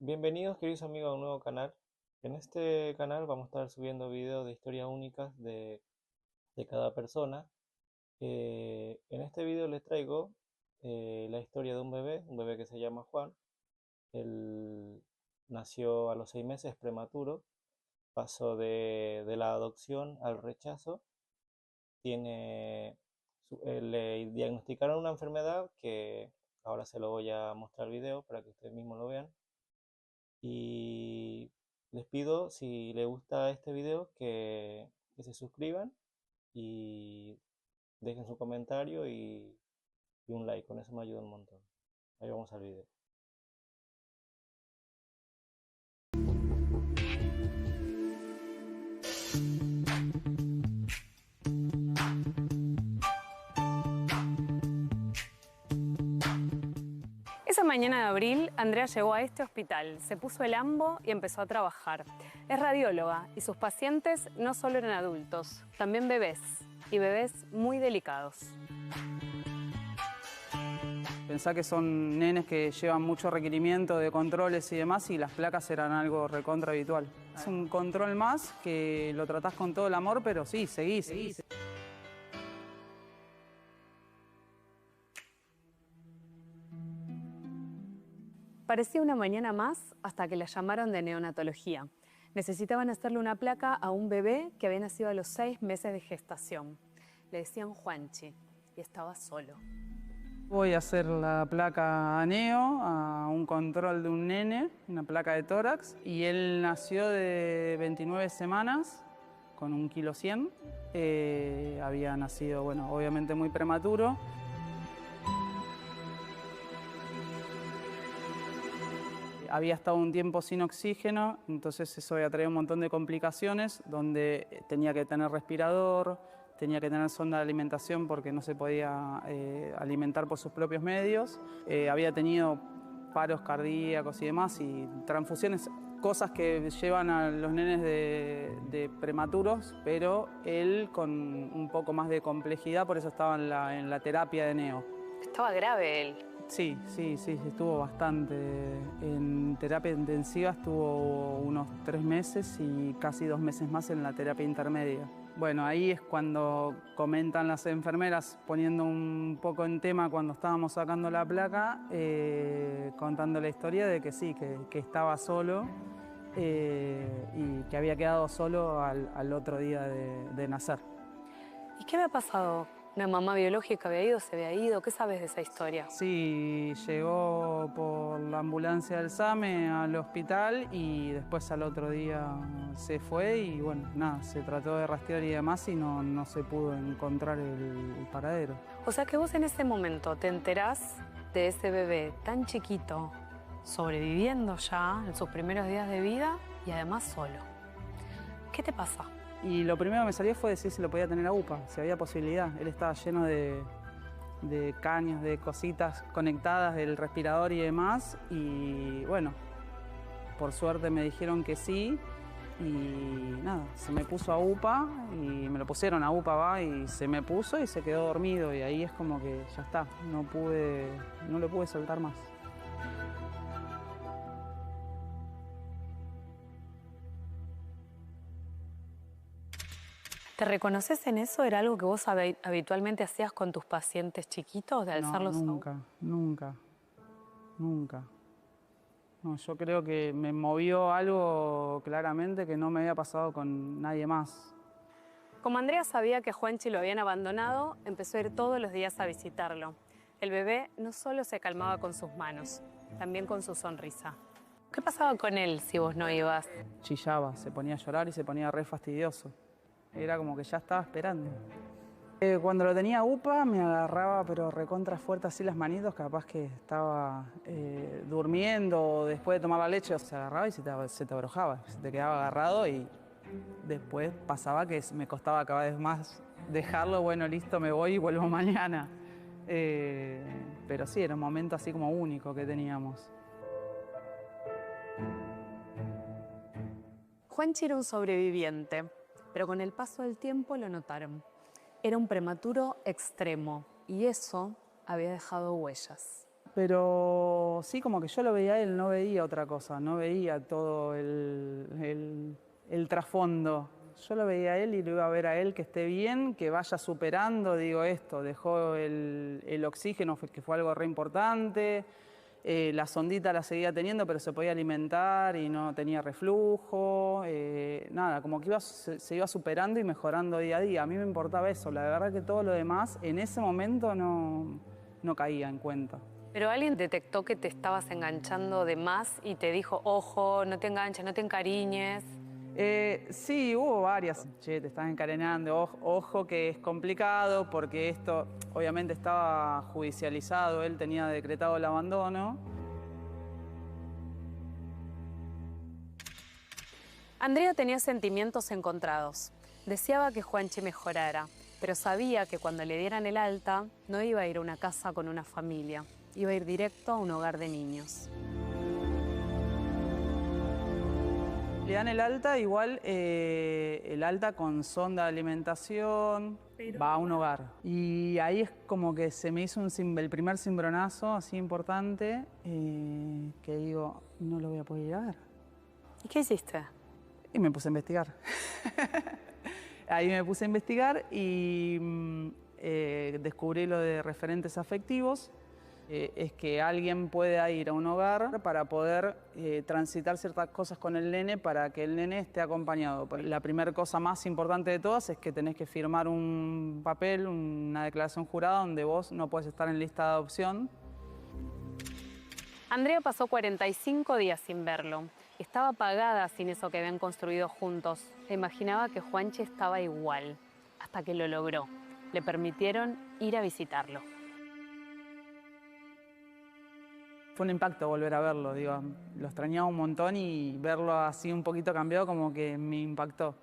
Bienvenidos queridos amigos a un nuevo canal. En este canal vamos a estar subiendo videos de historias únicas de cada persona. En este video les traigo la historia de un bebé que se llama Juan. Él nació a los 6 meses prematuro, pasó de la adopción al rechazo. Le diagnosticaron una enfermedad que ahora se lo voy a mostrar video para que ustedes mismos lo vean. Y les pido, si les gusta este video, que se suscriban y dejen su comentario y un like. Con eso me ayuda un montón. Ahí vamos al video. Esa mañana de abril, Andrea llegó a este hospital, se puso el ambo y empezó a trabajar. Es radióloga y sus pacientes no solo eran adultos, también bebés, y bebés muy delicados. Pensá que son nenes que llevan mucho requerimiento de controles y demás, y las placas eran algo recontra habitual. Es un control más que lo tratás con todo el amor, pero sí, seguís. Parecía una mañana más hasta que la llamaron de neonatología. Necesitaban hacerle una placa a un bebé que había nacido a los 6 meses de gestación. Le decían Juanchi y estaba solo. Voy a hacer la placa a Neo, a un control de un nene, una placa de tórax, y él nació de 29 semanas, con 1,100 kg. Había nacido, bueno, obviamente muy prematuro. Había estado un tiempo sin oxígeno, entonces eso había traído un montón de complicaciones, donde tenía que tener respirador, tenía que tener sonda de alimentación porque no se podía alimentar por sus propios medios. Había tenido paros cardíacos y demás, y transfusiones, cosas que llevan a los nenes de prematuros, pero él con un poco más de complejidad, por eso estaba en la terapia de Neo. Estaba grave él. Sí, estuvo bastante. En terapia intensiva estuvo unos 3 meses y casi 2 meses más en la terapia intermedia. Bueno, ahí es cuando comentan las enfermeras, poniendo un poco en tema cuando estábamos sacando la placa, contando la historia de que sí, que estaba solo y que había quedado solo al otro día de nacer. ¿Y qué había pasado? ¿Una mamá biológica había ido, se había ido? ¿Qué sabes de esa historia? Sí, llegó por la ambulancia del SAME al hospital y después al otro día se fue y bueno, nada, se trató de rastrear y demás y no se pudo encontrar el paradero. O sea que vos en ese momento te enterás de ese bebé tan chiquito, sobreviviendo ya en sus primeros días de vida y además solo. ¿Qué te pasa? Y lo primero que me salió fue decir si lo podía tener a UPA, si había posibilidad. Él estaba lleno de caños, de cositas conectadas del respirador y demás. Y bueno, por suerte me dijeron que sí. Y nada, se me puso a UPA y me lo pusieron a UPA, va, y se me puso y se quedó dormido. Y ahí es como que ya está, no lo pude soltar más. ¿Te reconoces en eso? ¿Era algo que vos habitualmente hacías con tus pacientes chiquitos, de No, alzarlos a nunca. No, yo creo que me movió algo claramente que no me había pasado con nadie más. Como Andrea sabía que Juanchi lo habían abandonado, empezó a ir todos los días a visitarlo. El bebé no solo se calmaba con sus manos, también con su sonrisa. ¿Qué pasaba con él si vos no ibas? Chillaba, se ponía a llorar y se ponía re fastidioso. Era como que ya estaba esperando. Cuando lo tenía UPA me agarraba pero recontra fuerte así las manitos, capaz que estaba durmiendo o después de tomar la leche, se agarraba y se te abrojaba, se te quedaba agarrado y después pasaba que me costaba cada vez más dejarlo, bueno, listo, me voy y vuelvo mañana. Pero sí, era un momento así como único que teníamos. Juanchi era un sobreviviente, pero con el paso del tiempo lo notaron. Era un prematuro extremo y eso había dejado huellas. pero sí, como que yo lo veía a él, no veía otra cosa, no veía todo el trasfondo. Yo lo veía a él y lo iba a ver a él que esté bien, que vaya superando, digo esto, dejó el oxígeno, que fue algo re importante, la sondita la seguía teniendo, pero se podía alimentar y no tenía reflujo, nada, como que se iba superando y mejorando día a día. A mí me importaba eso, la verdad que todo lo demás en ese momento no caía en cuenta. Pero alguien detectó que te estabas enganchando de más y te dijo, ojo, no te enganches, no te encariñes. Sí, hubo varias. Che, te estás encarenando, ojo que es complicado porque esto obviamente estaba judicializado, él tenía decretado el abandono. Andrea tenía sentimientos encontrados. Deseaba que Juanchi mejorara, pero sabía que cuando le dieran el alta no iba a ir a una casa con una familia, iba a ir directo a un hogar de niños. Le dan el alta, igual el alta con sonda de alimentación, va a un hogar. Y ahí es como que se me hizo el primer cimbronazo así importante, que digo, no lo voy a poder ir a ver. ¿Y qué hiciste? Y me puse a investigar. Ahí me puse a investigar y descubrí lo de referentes afectivos. Es que alguien pueda ir a un hogar para poder transitar ciertas cosas con el nene para que el nene esté acompañado. La primera cosa más importante de todas es que tenés que firmar un papel, una declaración jurada donde vos no podés estar en lista de adopción. Andrea pasó 45 días sin verlo. Estaba apagada sin eso que habían construido juntos. Se imaginaba que Juanchi estaba igual, hasta que lo logró. Le permitieron ir a visitarlo. Fue un impacto volver a verlo, digo, lo extrañaba un montón y verlo así un poquito cambiado como que me impactó.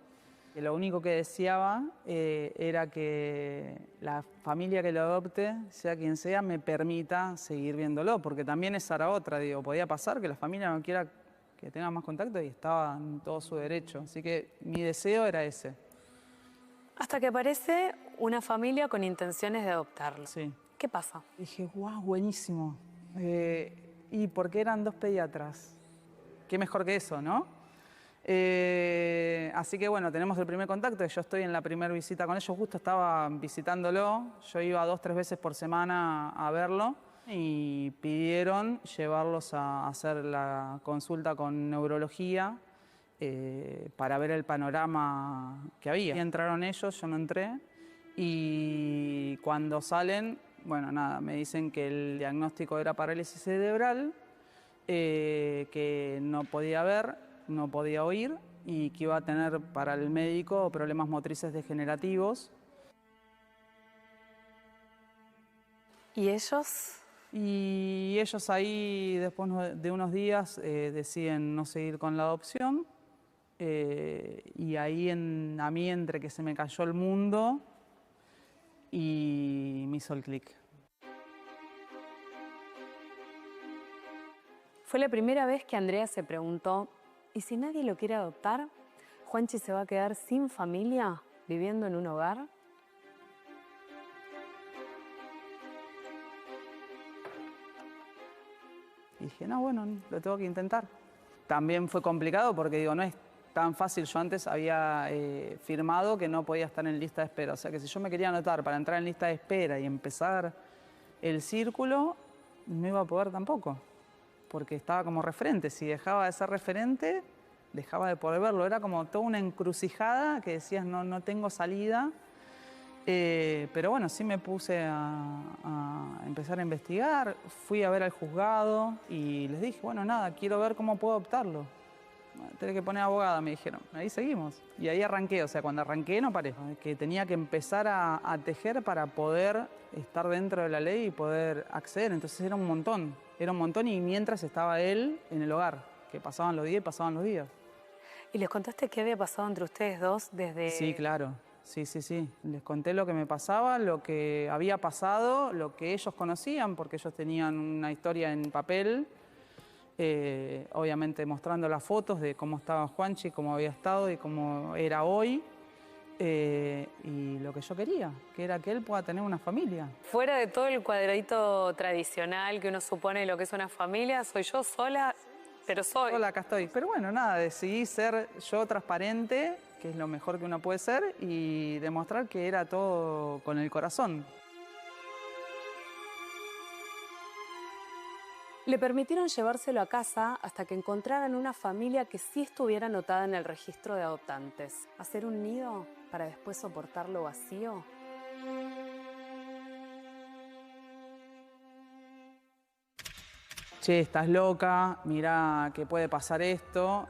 Lo único que deseaba era que la familia que lo adopte, sea quien sea, me permita seguir viéndolo, porque también esa era otra, digo, podía pasar que la familia no quiera que tenga más contacto y estaba en todo su derecho. Así que mi deseo era ese. Hasta que aparece una familia con intenciones de adoptarlo. Sí. ¿Qué pasa? Dije, wow, buenísimo. Y porque eran 2 pediatras. Qué mejor que eso, ¿no? Así que bueno, tenemos el primer contacto. Yo estoy en la primera visita con ellos, justo estaba visitándolo. Yo iba 2 o 3 veces por semana a verlo y pidieron llevarlos a hacer la consulta con neurología para ver el panorama que había. Y entraron ellos, yo no entré. Y cuando salen, bueno, nada, me dicen que el diagnóstico era parálisis cerebral, que no podía ver, no podía oír y que iba a tener para el médico problemas motrices degenerativos. ¿Y ellos? Y ellos ahí, después de unos días, deciden no seguir con la adopción. Y ahí a mí entre que se me cayó el mundo y me hizo el clic. Fue la primera vez que Andrea se preguntó, ¿y si nadie lo quiere adoptar? ¿Juanchi se va a quedar sin familia, viviendo en un hogar? Y dije, no, bueno, lo tengo que intentar. También fue complicado porque digo, no es tan fácil. Yo antes había firmado que no podía estar en lista de espera. O sea que si yo me quería anotar para entrar en lista de espera y empezar el círculo, no iba a poder tampoco. Porque estaba como referente. Si dejaba de ser referente, dejaba de poder verlo. Era como toda una encrucijada que decías, no tengo salida. Pero bueno, sí me puse a empezar a investigar. Fui a ver al juzgado y les dije, bueno, nada, quiero ver cómo puedo adoptarlo. Tenés que poner abogada, me dijeron. Ahí seguimos. Y ahí arranqué. O sea, cuando arranqué no paré. Que tenía que empezar a tejer para poder estar dentro de la ley y poder acceder. Entonces era un montón. Era un montón y mientras estaba él en el hogar. Que pasaban los días y pasaban los días. ¿Y les contaste qué había pasado entre ustedes dos desde...? Sí, claro. Sí. Les conté lo que me pasaba, lo que había pasado, lo que ellos conocían, porque ellos tenían una historia en papel. Obviamente mostrando las fotos de cómo estaba Juanchi, cómo había estado y cómo era hoy. y lo que yo quería, que era que él pueda tener una familia. Fuera de todo el cuadradito tradicional que uno supone lo que es una familia, soy yo sola, pero soy. Hola, acá estoy. Pero bueno, nada, decidí ser yo transparente, que es lo mejor que uno puede ser, y demostrar que era todo con el corazón. Le permitieron llevárselo a casa hasta que encontraran una familia que sí estuviera anotada en el registro de adoptantes. ¿Hacer un nido para después soportarlo vacío? Che, estás loca, mirá que puede pasar esto,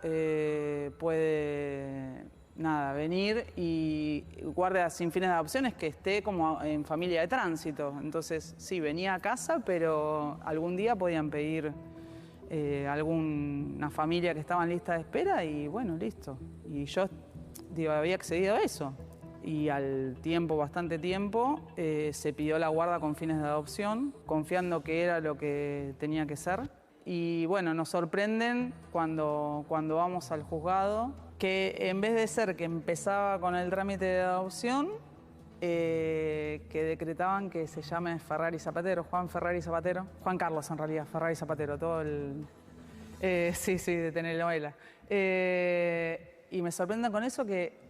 puede, nada, venir y guardia sin fines de adopción es que esté como en familia de tránsito. Entonces, sí, venía a casa, pero algún día podían pedir alguna familia que estaba en lista de espera y bueno, listo. Y yo, digo, había accedido a eso. Y al tiempo, bastante tiempo, se pidió la guarda con fines de adopción, confiando que era lo que tenía que ser. Y bueno, nos sorprenden cuando vamos al juzgado, que en vez de ser que empezaba con el trámite de adopción, que decretaban que se llame Ferrari Zapatero, Juan Ferrari Zapatero, Juan Carlos en realidad, Ferrari Zapatero, todo el... sí, de telenovela. Y me sorprenden con eso que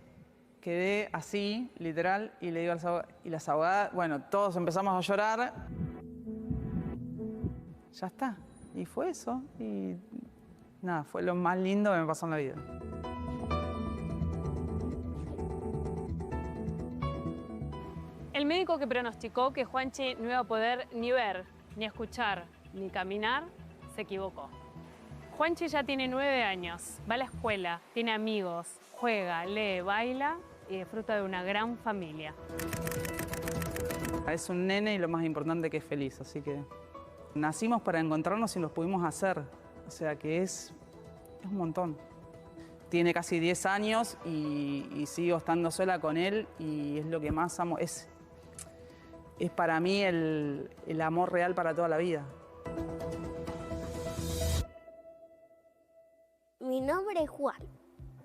quedé así, literal, y le digo a las abogadas, bueno, todos empezamos a llorar. Ya está. Y fue eso. Y nada, fue lo más lindo que me pasó en la vida. El médico que pronosticó que Juanchi no iba a poder ni ver, ni escuchar, ni caminar, se equivocó. Juanchi ya tiene 9 años, va a la escuela, tiene amigos, juega, lee, baila y disfruta de una gran familia. Es un nene y lo más importante que es feliz, así que nacimos para encontrarnos y los pudimos hacer. O sea que es un montón. Tiene casi 10 años y sigo estando sola con él y es lo que más amo. Es para mí el amor real para toda la vida. Mi nombre es Juan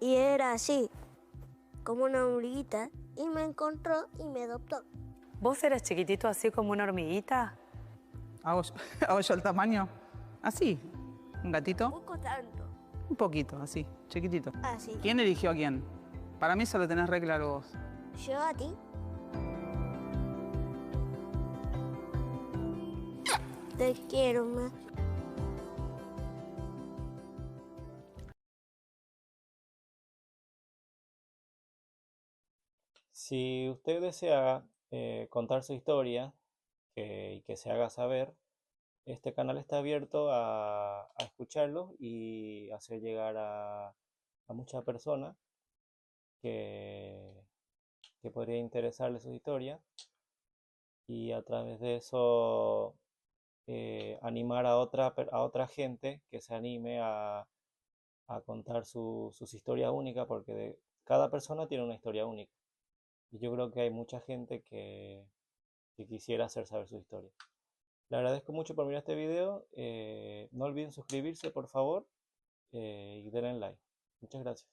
y era así, como una hormiguita, y me encontró y me adoptó. ¿Vos eras chiquitito así como una hormiguita? ¿Hago yo el tamaño? Así, un gatito. Poco tanto. Un poquito, así, chiquitito. Así. ¿Quién eligió a quién? Para mí eso lo tenés re claro vos. Yo a ti. Te quiero más. Si usted desea contar su historia y que se haga saber, este canal está abierto a escucharlo y hacer llegar a muchas personas que, que podría interesarle su historia y a través de eso animar a otra gente que se anime a contar sus historias únicas porque cada persona tiene una historia única. Y yo creo que hay mucha gente que quisiera hacer saber su historia. Le agradezco mucho por mirar este video. No olviden suscribirse, por favor, y denle like. Muchas gracias.